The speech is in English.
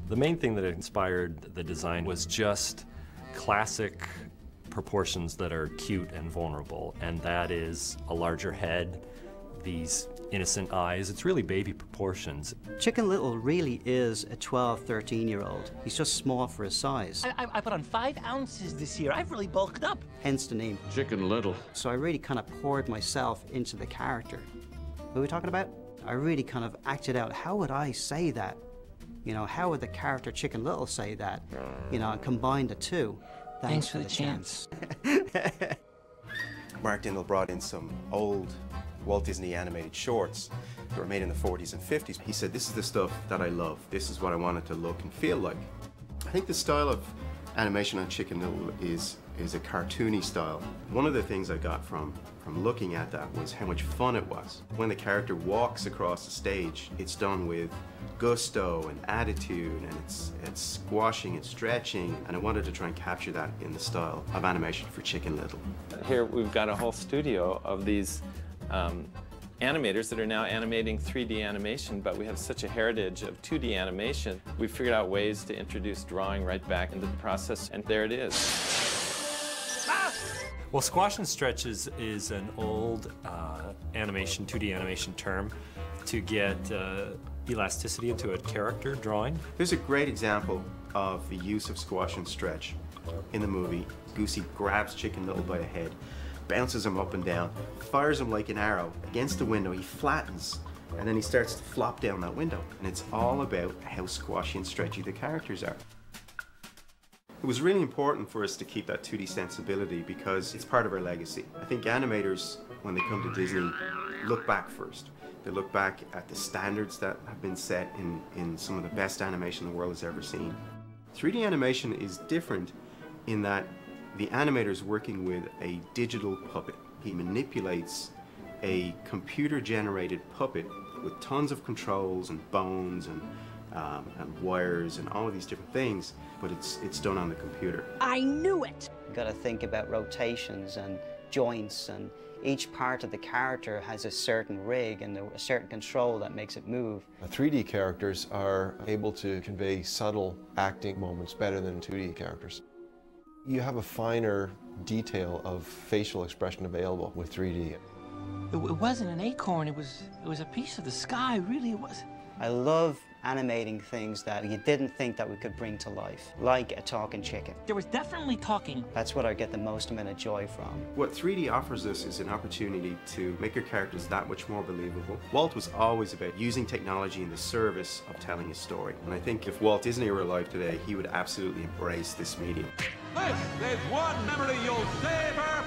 The main thing that inspired the design was just classic proportions that are cute and vulnerable, and that is a larger head, these innocent eyes. It's really baby proportions. Chicken Little really is a 12, 13-year-old. He's just small for his size. I put on 5 ounces this year. I've really bulked up. Hence the name. Chicken Little. So I really kind of poured myself into the character. What are we talking about? I really kind of acted out, how would I say that? You know, how would the character Chicken Little say that? You know, and combine the two. Thanks for the chance. Mark Dindal brought in some old Walt Disney animated shorts that were made in the 40s and 50s. He said, this is the stuff that I love. This is what I want it to look and feel like. I think the style of animation on Chicken Little is a cartoony style. One of the things I got from looking at that was how much fun it was. When the character walks across the stage, it's done with gusto and attitude, and it's squashing and stretching, and I wanted to try and capture that in the style of animation for Chicken Little. Here we've got a whole studio of these animators that are now animating 3D animation, but we have such a heritage of 2D animation. We figured out ways to introduce drawing right back into the process, and there it is. Well, squash and stretch is an old animation, 2D animation term to get elasticity into a character drawing. There's a great example of the use of squash and stretch in the movie. Goosey grabs Chicken Little by the head, bounces him up and down, fires him like an arrow against the window. He flattens, and then he starts to flop down that window. And it's all about how squashy and stretchy the characters are. It was really important for us to keep that 2D sensibility because it's part of our legacy. I think animators, when they come to Disney, look back first. They look back at the standards that have been set in some of the best animation the world has ever seen. 3D animation is different in that the animator is working with a digital puppet. He manipulates a computer-generated puppet with tons of controls and bones and wires and all of these different things, but it's done on the computer. I knew it! You've got to think about rotations and joints, and each part of the character has a certain rig and a certain control that makes it move. 3D characters are able to convey subtle acting moments better than 2D characters. You have a finer detail of facial expression available with 3D. It wasn't an acorn, it was a piece of the sky, really it was. I love animating things that you didn't think that we could bring to life, like a talking chicken. There was definitely talking. That's what I get the most amount of joy from. What 3D offers us is an opportunity to make our characters that much more believable. Walt was always about using technology in the service of telling a story. And I think if Walt Disney were alive today, he would absolutely embrace this medium. This is one memory you'll savor